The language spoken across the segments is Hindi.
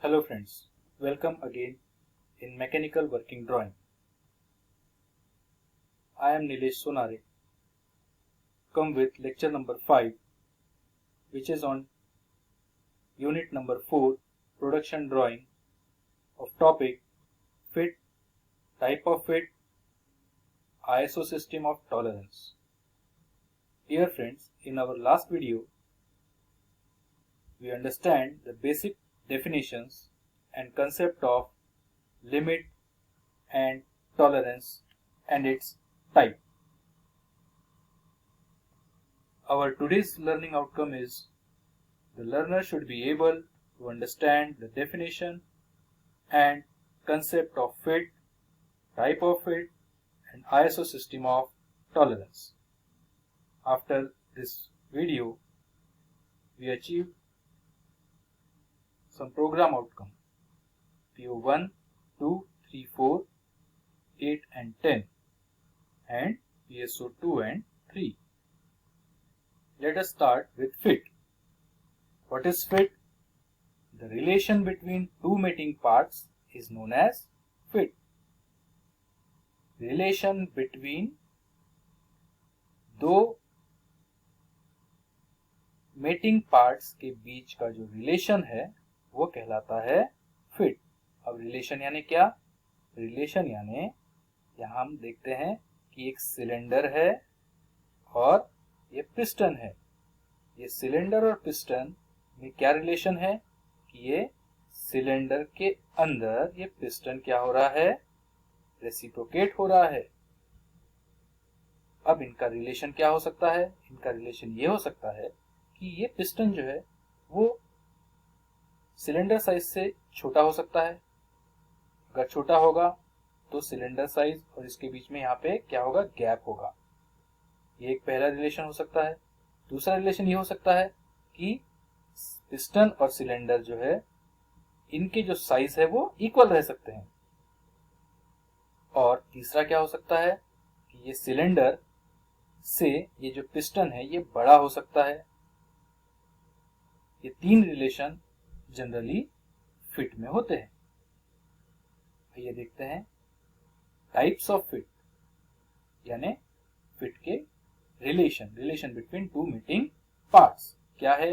Hello friends, welcome again in Mechanical Working Drawing. I am Nilesh Sonare, come with lecture number 5, which is on unit number 4, production drawing of topic fit, type of fit, ISO system of tolerance. Dear friends, in our last video, we understand the basic definitions and concept of limit and tolerance and its type. Our today's learning outcome is the learner should be able to understand the definition and concept of fit, type of fit, and ISO system of tolerance. After this video, we achieved some program outcome PO1, 2, 3, 4, 8 and 10 and PSO2 and 3. Let us start with fit. What is fit? The relation between two mating parts is known as fit. Relation between दो मेटिंग पार्ट्स के बीच का जो रिलेशन है वो कहलाता है फिट। अब रिलेशन यानी क्या? रिलेशन यानी यहाँ हम देखते हैं कि एक सिलेंडर है और ये पिस्टन है। ये सिलेंडर और पिस्टन में क्या रिलेशन है कि ये सिलेंडर के अंदर ये पिस्टन क्या हो रहा है? रेसिप्रोकेट हो रहा है। अब इनका रिलेशन क्या हो सकता है? इनका रिलेशन ये हो सकता है कि ये पिस्टन जो है वो सिलेंडर साइज से छोटा हो सकता है। अगर छोटा होगा तो सिलेंडर साइज और इसके बीच में यहाँ पे क्या होगा? गैप होगा। ये एक पहला रिलेशन हो सकता है। दूसरा रिलेशन ये हो सकता है कि पिस्टन और सिलेंडर जो है इनके जो साइज है वो इक्वल रह सकते हैं। और तीसरा क्या हो सकता है कि ये सिलेंडर से ये जो पिस्टन है ये बड़ा हो सकता है। ये तीन रिलेशन जनरली फिट में होते हैं। ये देखते हैं टाइप्स ऑफ फिट यानी फिट के relation between two mating parts क्या है?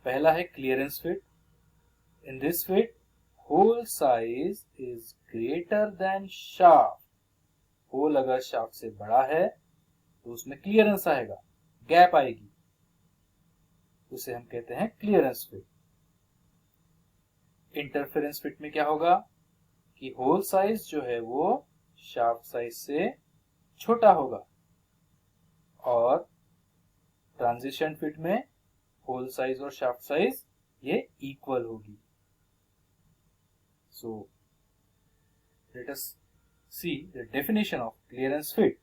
पहला है clearance fit. In this fit hole size is greater than shaft. Hole अगर शाफ्ट से बड़ा है तो उसमें क्लियरेंस आएगा, गैप आएगी, उसे हम कहते हैं क्लियरेंस फिट। इंटरफेरेंस फिट में क्या होगा कि होल साइज जो है वो शाफ्ट साइज से छोटा होगा और ट्रांजिशन फिट में होल साइज और शाफ्ट साइज ये इक्वल होगी। So let us see the definition of clearance fit.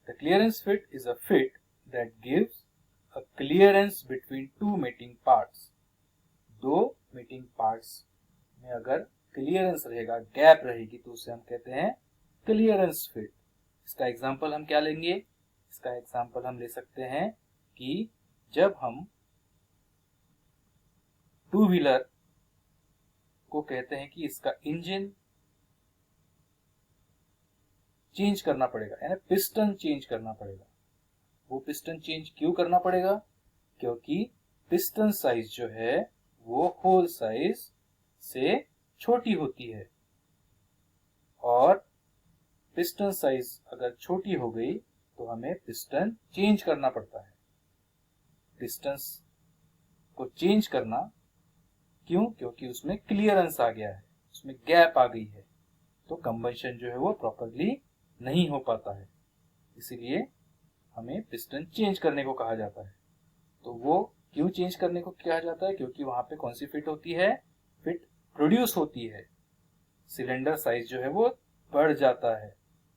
The clearance fit is a fit that gives a clearance between two mating parts. दो mating parts में अगर क्लियरेंस रहेगा, गैप रहेगी तो उसे हम कहते हैं क्लियरेंस फिट। इसका एग्जांपल हम क्या लेंगे? इसका एग्जांपल हम ले सकते हैं कि जब हम टू व्हीलर को कहते हैं कि इसका इंजन चेंज करना पड़ेगा यानी पिस्टन चेंज करना पड़ेगा। वो पिस्टन चेंज क्यों करना पड़ेगा? क्योंकि पिस्टन साइज जो है वो होल साइज से छोटी होती है और पिस्टन साइज अगर छोटी हो गई तो हमें पिस्टन चेंज करना पड़ता है। पिस्टन को चेंज करना क्यों? क्योंकि उसमें क्लियरेंस आ गया है, उसमें गैप आ गई है, तो कंबंशन जो है वो प्रॉपरली नहीं हो पाता है, इसीलिए हमें पिस्टन चेंज करने को कहा जाता है। तो वो क्यों चेंज करने को कहा जाता है? क्योंकि वहां पे कौन सी फिट होती है? फिट प्रोड्यूस होती है, सिलेंडर साइज जो है वो बढ़ जाता है,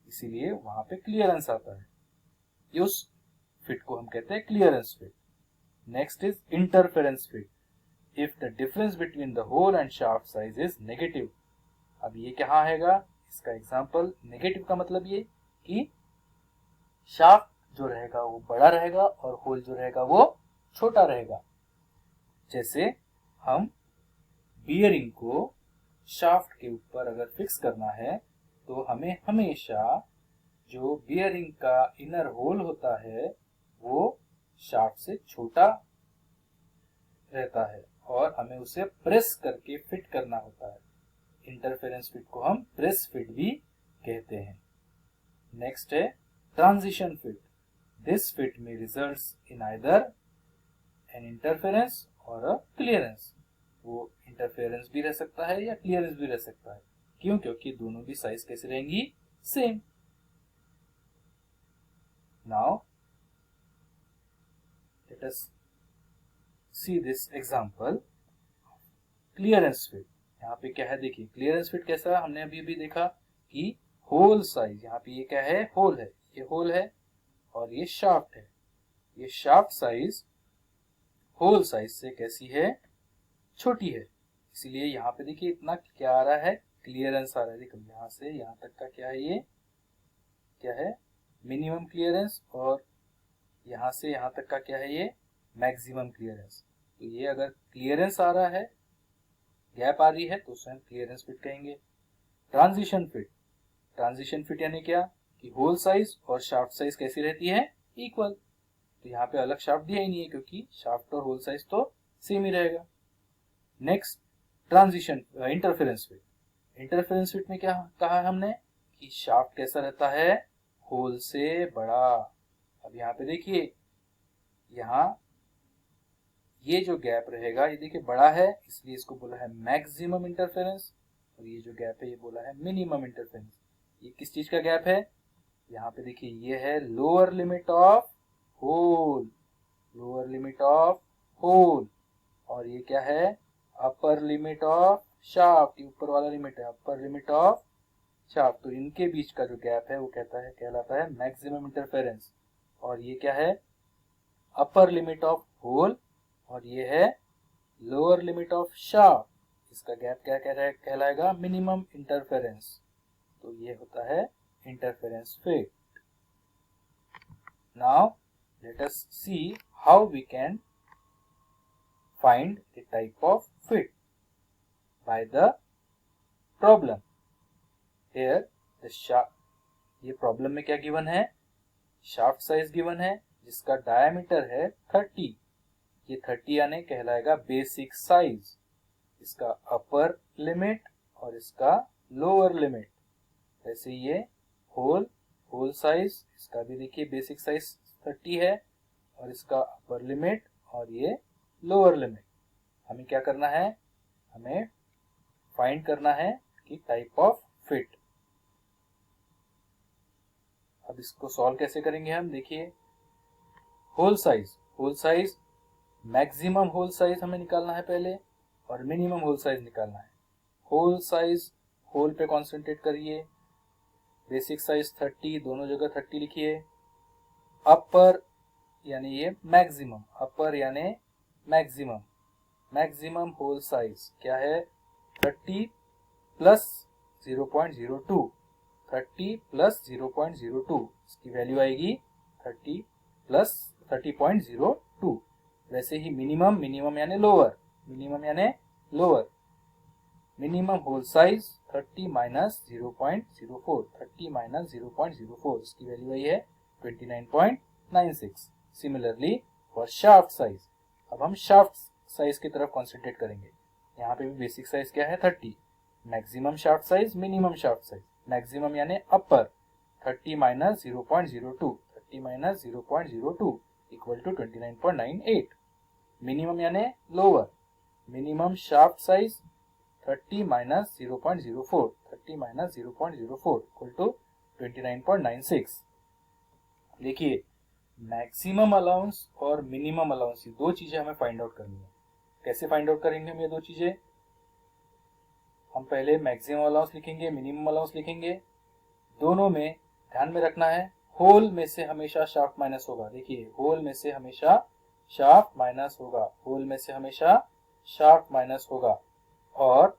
इसीलिए वहां पे क्लियरेंस आता है। ये उस फिट को हम कहते हैं clearance fit. Next is interference fit. If the difference between the hole and shaft size is negative. अब ये क्या आएगा? इसका एग्जांपल नेगेटिव का मतलब ये कि शाफ्ट जो रहेगा वो बड़ा रहेगा और होल जो रहेगा वो छोटा रहेगा। जैसे हम बियरिंग को शाफ्ट के ऊपर अगर फिक्स करना है तो हमें हमेशा जो बियरिंग का इनर होल होता है वो शाफ्ट से छोटा रहता है और हमें उसे प्रेस करके फिट करना होता है। इंटरफेरेंस फिट को हम प्रेस फिट भी कहते हैं। नेक्स्ट है ट्रांजिशन फिट। दिस फिट में results in either an interference और अ क्लियरेंस। वो इंटरफेरेंस भी रह सकता है या क्लियरेंस भी रह सकता है। क्यों? क्योंकि दोनों भी साइज कैसे रहेंगी? Same. Now let us see this example clearance fit. यहाँ पे क्या है देखिए, क्लियरेंस फिट कैसा है हमने अभी भी देखा कि होल साइज, यहाँ पे ये क्या है? होल है, ये होल है और ये शाफ्ट है। ये शाफ्ट साइज होल साइज से कैसी है? छोटी है। इसीलिए यहाँ पे देखिए इतना क्या आ रहा है? क्लियरेंस आ रहा है। देखो यहाँ से यहाँ तक का क्या है? ये क्या है? Minimum clearance. और यहाँ से यहाँ तक का क्या है? ये मैक्सिमम क्लियरेंस। तो ये अगर क्लियरेंस आ रहा है, गैप आ रही है, तो उसे हम क्लियरेंस फिट कहेंगे। Transition fit. ट्रांजिशन फिट यानी क्या? कि होल साइज और शाफ्ट साइज कैसी रहती है? इक्वल। तो यहाँ पे अलग शाफ्ट दिया ही नहीं है क्योंकि शाफ्ट और होल साइज तो सेम ही रहेगा। Next transition interference fit. Interference fit में क्या कहा हमने कि शाफ्ट कैसा रहता है? होल से बड़ा। अब यहाँ पे देखिए, यहाँ ये जो गैप रहेगा ये देखिए बड़ा है, इसलिए इसको बोला है मैक्सिमम इंटरफेरेंस। और ये जो गैप है ये बोला है मिनिमम इंटरफेरेंस। ये किस चीज का गैप है? यहाँ पे देखिए ये है lower limit of hole, lower limit of hole. और ये क्या है? Upper limit of shaft. ये ऊपर वाला लिमिट है, अपर लिमिट ऑफ शाफ्ट। तो इनके बीच का जो गैप है वो कहलाता है मैक्सिमम इंटरफेरेंस। और ये क्या है? अपर लिमिट ऑफ होल और ये है लोअर लिमिट ऑफ शाफ्ट। इसका गैप क्या कहलाएगा? Minimum interference. तो ये होता है interference fit. Now let us see how we can find the type of fit by the problem. Here the ये प्रॉब्लम में क्या गिवन है? शाफ्ट साइज गिवन है जिसका डायमीटर है 30। ये 30 यानी कहलाएगा बेसिक साइज। इसका अपर लिमिट और इसका लोअर लिमिट। वैसे ये होल साइज, इसका भी देखिए बेसिक साइज 30 है और इसका अपर लिमिट और ये लोअर लिमिट। हमें क्या करना है? हमें फाइंड करना है कि टाइप ऑफ फिट। अब इसको सॉल्व कैसे करेंगे हम? देखिए hole size maximum hole size हमें निकालना है पहले और मिनिमम होल साइज निकालना है। होल साइज होल पे कॉन्सेंट्रेट करिए। बेसिक साइज 30, दोनों जगह 30 लिखिए। अपर यानी ये मैक्सिमम, अपर यानी मैक्सिमम, मैक्सिमम होल साइज क्या है? 30 प्लस 0.02। 30 प्लस 0.02 इसकी वैल्यू आएगी 30 प्लस 30.02। वैसे ही मिनिमम यानी lower, minimum hole size 30 minus 0.04, 30 minus 0.04 इसकी वैल्यू आई है 29.96। सिमिलरली फॉर शाफ्ट साइज, अब हम शाफ्ट साइज की तरफ कॉन्सेंट्रेट करेंगे। यहाँ पे भी बेसिक साइज क्या है? 30। Maximum shaft size, minimum shaft size. Maximum यानी upper 30 minus 0.02, 30 minus 0.02 equal to 29.98। Minimum यानी lower, minimum shaft size 30 minus 0.04, 30 minus 0.04 equal to 29.96। देखिए मैक्सिमम अलाउंस और मिनिमम अलाउंस, ये दो चीजें हमें फाइंड आउट करनी है। कैसे फाइंड आउट करेंगे हम ये दो चीजें? हम पहले मैक्सिमम अलाउंस लिखेंगे, मिनिमम अलाउंस लिखेंगे। दोनों में ध्यान में रखना है होल में से हमेशा शाफ्ट माइनस होगा। देखिए होल में से हमेशा शाफ्ट माइनस होगा, होल में से हमेशा शाफ्ट माइनस होगा। और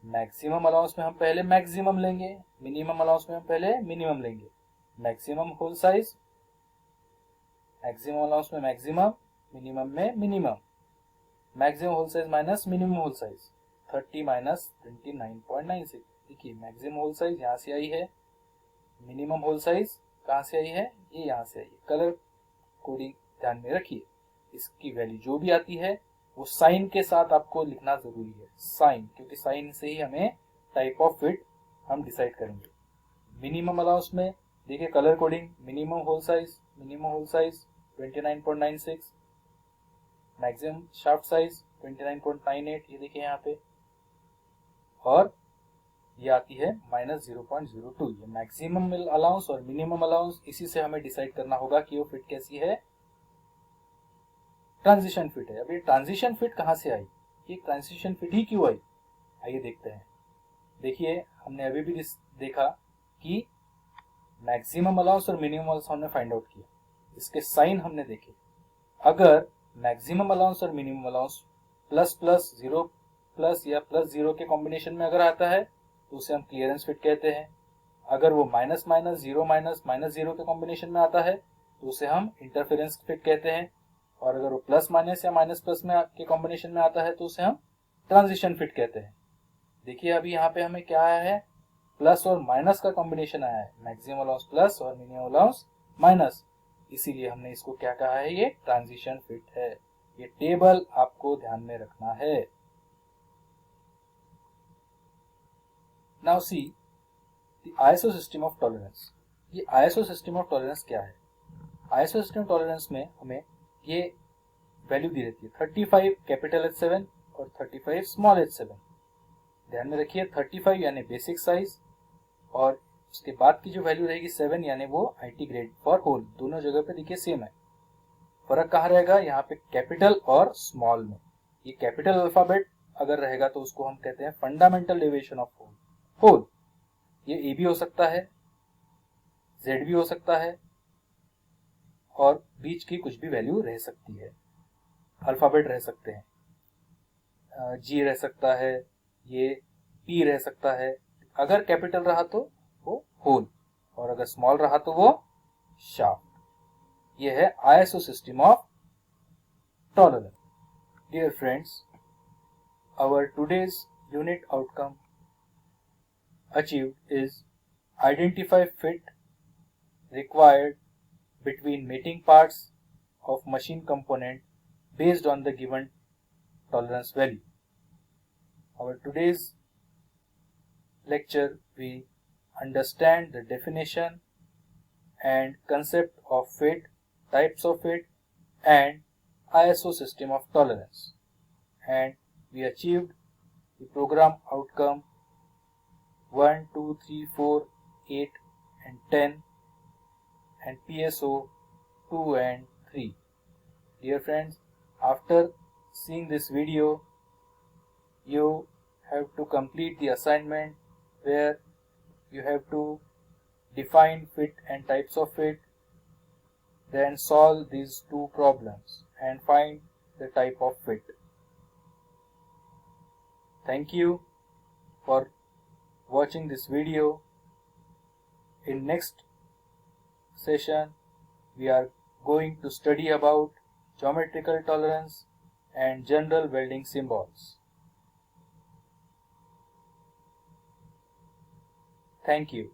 मैक्सिमम अलाउंस में हम पहले मैक्सिमम लेंगे, मिनिमम अलाउंस में हम पहले मिनिमम लेंगे। Maximum hole size, maximum allowance में मैक्सिमम, मिनिमम में minimum. Maximum hole size minus minimum hole size 30 minus 29.96। देखिए मैक्सिमम होल साइज यहाँ से आई है, मिनिमम होल साइज कहाँ से आई है, ये यहाँ से आई है। कलर कोडिंग ध्यान में रखिए, इसकी वैल्यू जो भी आती है वो साइन के साथ आपको लिखना जरूरी है, साइन, क्योंकि साइन से ही हमें टाइप ऑफ फिट हम डिसाइड करेंगे। मिनिमम अलाउंस में देखिए colour coding, minimum hole size 29.96, maximum shaft size 29.98, ये देखिए यहाँ पे, और ये आती है -0.02। ये मैक्सिमम अलाउंस और मिनिमम अलाउंस, इसी से हमें डिसाइड करना होगा कि वो फिट कैसी है, ट्रांजिशन फिट है। अब ये ट्रांजिशन फिट कहाँ से आई, ये ट्रांजिशन फिट ही क्यों आई, आइए देखते हैं। देखिए हमने अभी भी देखा कि मैक्सिमम अलाउंस और मिनिमम अलाउंस हमने फाइंड आउट किया, इसके साइन हमने देखे। अगर मैक्सिमम अलाउंस और minimum allowance plus plus, zero plus या प्लस जीरो के कॉम्बिनेशन में अगर आता है तो उसे हम क्लियरेंस फिट कहते हैं। अगर वो minus minus, zero minus, minus zero के कॉम्बिनेशन में आता है तो उसे हम इंटरफेरेंस फिट कहते हैं। और अगर वो प्लस माइनस या माइनस प्लस में के कॉम्बिनेशन में आता है तो उसे हम ट्रांजिशन फिट कहते हैं। देखिए अभी यहाँ पे हमें क्या आया है, प्लस और माइनस का कॉम्बिनेशन आया है, मैक्सिमम अलाउंस प्लस और मिनिमम अलाउंस माइनस, इसीलिए हमने इसको क्या कहा है, ये ट्रांजिशन फिट है। ये टेबल आपको ध्यान में रखना है। Now see the ISO system of tolerance. ये आईएसओ सिस्टम ऑफ टॉलरेंस क्या है, आईएसओ सिस्टम टॉलरेंस में हमें ये वैल्यू दी रहती है 35 कैपिटल H7 और 35 स्मॉल h7। ध्यान में रखिए 35 यानी बेसिक साइज, और उसके बाद की जो वैल्यू रहेगी 7 यानी वो आईटी ग्रेड फॉर होल। दोनों जगह पे देखिए सेम है, फर्क कहाँ रहेगा, यहाँ पे कैपिटल और स्मॉल में। ये कैपिटल अल्फाबेट अगर रहेगा तो उसको हम कहते हैं फंडामेंटल डेविएशन ऑफ होल। ये ए भी हो सकता है, जेड भी हो सकता है, और बीच की कुछ भी वैल्यू रह सकती है, अल्फाबेट रह सकते हैं, जी रह सकता है, ये पी रह सकता है। अगर कैपिटल रहा तो वो होल, और अगर स्मॉल रहा तो वो शाफ्ट। ये है ISO system of tolerance. Dear friends, our today's unit outcome achieved is identify fit required between mating parts of machine component based on the given tolerance value. Our today's lecture we understand the definition and concept of fit, types of fit, and ISO system of tolerance, and we achieved the program outcome 1, 2, 3, 4, 8 and 10, and PSO 2 and 3. Dear friends, after seeing this video, you have to complete the assignment where you have to define fit and types of fit, then solve these two problems and find the type of fit. Thank you for watching this video. In next session, we are going to study about geometrical tolerance and general welding symbols. Thank you.